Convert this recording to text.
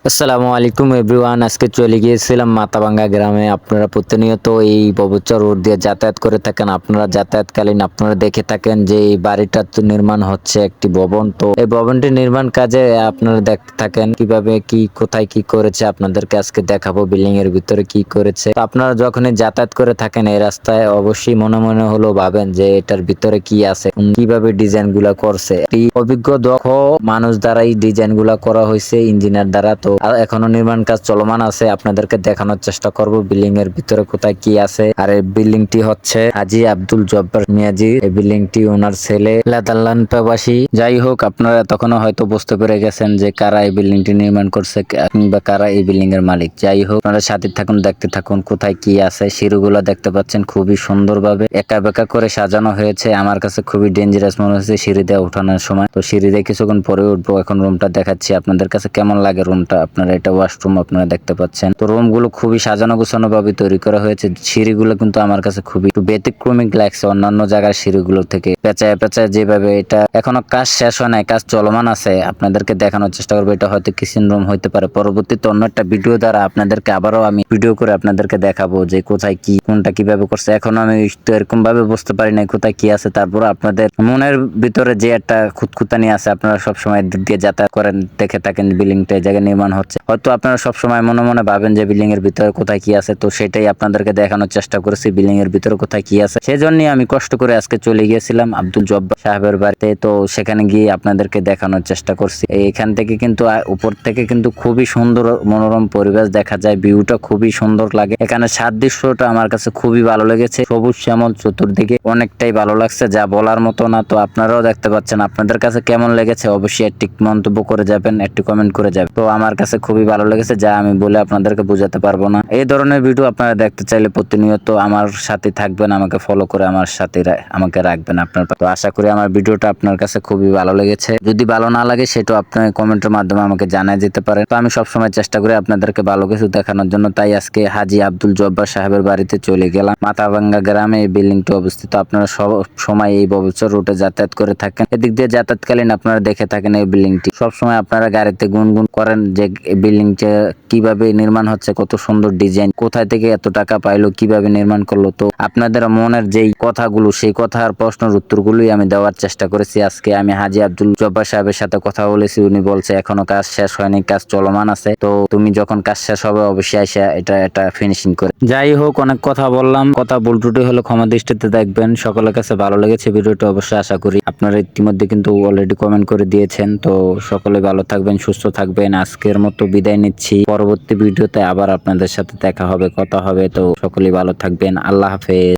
আসসালামু আলাইকুম এভরিওয়ান। আজকে চলে গিয়েছিলাম মাথাভাঙ্গা গ্রামে। আপনারা প্রতিনিয়ত এই ববুচর রোড দিয়ে যাতায়াত করে থাকেন। আপনারা যাতায়াতকালীন আপনারা দেখে থাকেন যে এই বাড়িটা তো নির্মাণ হচ্ছে একটি ভবন। তো এই ভবনটি নির্মাণ কাজে আপনারা দেখতে থাকেন কিভাবে কি কোথায় কি করেছে, আপনাদেরকে আজকে দেখাবো বিল্ডিং এর ভিতরে কি করেছে। তো আপনারা যখনই যাতায়াত করে থাকেন এই রাস্তায় অবশ্যই মনে মনে হলো ভাবেন যে এটার ভিতরে কি আছে, কিভাবে ডিজাইন গুলা করছে। এই অভিজ্ঞ দক্ষ মানুষ দ্বারা এই ডিজাইন গুলা করা হয়েছে, ইঞ্জিনিয়ার দ্বারা। তো এখনো নির্মাণ কাজ চলমান আছে, আপনাদেরকে দেখানোর চেষ্টা করব বিল্ডিং এর ভিতরে কোথায় কি আছে। আর এই বিল্ডিং টি হচ্ছে হাজী আব্দুল জব্বার মিয়াজি। এই বিল্ডিং টি ওনার ছেলে নেদারল্যান্ড প্রবাসী। যাই হোক, আপনারা এতক্ষণ হয়তো বুঝতে পেরে গেছেন যে কারা এই বিল্ডিং টি নির্মাণ করছে কিংবা কারা এই বিল্ডিং এর মালিক। যাই হোক, আপনারা সাথে থাকুন, দেখতে থাকুন কোথায় কি আছে। সিঁড়িগুলো দেখতে পাচ্ছেন খুবই সুন্দরভাবে একা বেকা করে সাজানো হয়েছে। আমার কাছে খুবই ডেঞ্জারাস মনে হচ্ছে সিঁড়ি দিয়ে ওঠানোর সময়। তো সিঁড়ি দিয়ে কিছুক্ষণ পরে উঠবো। এখন রুমটা দেখাচ্ছি আপনাদের কাছে কেমন লাগে রুমটা। আপনারা এটা ওয়াশরুম আপনারা দেখতে পাচ্ছেন। তো রুম গুলো খুবই সাজানো গোছানো ভাবে তৈরি করা হয়েছে। সিঁড়িগুলো কিন্তু আমার কাছে খুবই একটু ব্যতিক্রমিক লাগছে অন্যান্য জায়গার সিঁড়িগুলো থেকে। পেঁচায় পেঁচায় যেভাবে, এটা এখনো কাজ শেষ হয় নাই, কাজ চলমান আছে। আপনাদেরকে দেখানোর চেষ্টা করবো। এটা হয়তো কিচেন রুম হইতে পারে। পরবর্তীতে অন্য একটা ভিডিও দ্বারা আপনাদেরকে আবারও আমি ভিডিও করে আপনাদেরকে দেখাবো যে কোথায় কি কোনটা কিভাবে করছে। এখনো আমি তো এরকম ভাবে বুঝতে পারি নাই কোথায় কি আছে। তারপর আপনাদের মনের ভিতরে যে একটা খুঁতখুঁতানি আছে, আপনারা সবসময় দিক দিয়ে যাতায়াত করেন, দেখে থাকেন বিল্ডিংটা এই জায়গায় নির্মাণ হচ্ছে। হয়তো আপনারা সবসময় মনে মনে ভাবেন যে বিল্ডিং এর ভিতরে কোথায় কি আছে। তো সেটাই আপনাদেরকে দেখানোর চেষ্টা করেছি বিল্ডিং এর ভিতরে কোথায় কি আছে। সেজন্যই আমি কষ্ট করে আজকে চলে গিয়েছিলাম আব্দুল জব্বার সাহেবের বাড়িতে। তো সেখানে গিয়ে আপনাদেরকে দেখানোর চেষ্টা করছি। এখান থেকে কিন্তু উপর থেকে কিন্তু খুবই সুন্দর মনোরম পরিবেশ দেখা যায়, ভিউটা খুবই সুন্দর লাগে। এখানে সাদৃশ্যটা আমার কাছে খুবই ভালো লেগেছে, সবুজ শ্যামল চতুর্দিকে, অনেকটাই ভালো লাগছে যা বলার মতো না। তো আপনারাও দেখতে পাচ্ছেন, আপনাদের কাছে কেমন লেগেছে অবশ্যই একটি মন্তব্য করে যাবেন, একটি কমেন্ট করে যাবেন। তো আমার কাছে খুবই ভালো লেগেছে, যা আমি বলে আপনাদেরকে বোঝাতে পারবো না। এই ধরনের ভিডিও আপনারা দেখতে চাইলে প্রতিনিয়ত আমার সাথে থাকবেন, আমাকে ফলো করে আমার সাথে আমাকে রাখবেন আপনার। তো আশা করি আমার ভিডিওটা আপনার কাছে খুবই ভালো লেগেছে। যদি ভালো না লাগে সেটাও আপনি কমেন্টের মাধ্যমে আমাকে জানিয়ে যেতে পারেন। তো আমি সবসময় চেষ্টা করি আপনাদেরকে ভালো কিছু দেখানোর জন্য। তাই আজকে হাজী আব্দুল জব্বার সাহেবের বাড়িতে চলে গেলাম। মাথাভাঙ্গা গ্রামে এই বিল্ডিংটি অবস্থিত। আপনারা সব সময় এই ববুচর রোডে যাতায়াত করে থাকেন, এদিক দিয়ে যাতায়াতকালীন আপনারা দেখে থাকেন এই বিল্ডিংটি। সবসময় আপনারা গাড়িতে গুনগুন করেন যে বিল্ডিংটা কিভাবে নির্মাণ হচ্ছে, কত সুন্দর ডিজাইন, কোথায় থেকে এত টাকা পাইলো, কিভাবে নির্মাণ করলো। তো আপনাদের মনের যেই কথাগুলো, সেই কথার প্রশ্নের উত্তরগুলোই আমি দেওয়ার চেষ্টা করেছি। আজকে আমি হাজী আব্দুল জব্বার সাহেবের সাথে কথা বলেছি। উনি বলছে এখনো কাজ শেষ হয়নি, কাজ চলমান আছে। তো তুমি যখন কাজ শেষ হবে অবশ্যই এসে এটা ফিনিশিং করে। যাই হোক, অনেক কথা বললাম, কথা ভুল ত্রুটি হলে ক্ষমা দৃষ্টিতে দেখবেন। সকলের কাছে ভালো লেগেছে ভিডিওটা অবশ্যই আশা করি। আপনারা ইতিমধ্যে কিন্তু অলরেডি কমেন্ট করে দিয়েছেন। তো সকলে ভালো থাকবেন, সুস্থ থাকবেন। আজকের মতো বিদায় নিচ্ছি। পরবর্তী ভিডিওতে আবার আপনাদের সাথে দেখা হবে, কথা হবে। তো সকলেই ভালো থাকবেন। আল্লাহ হাফেজ।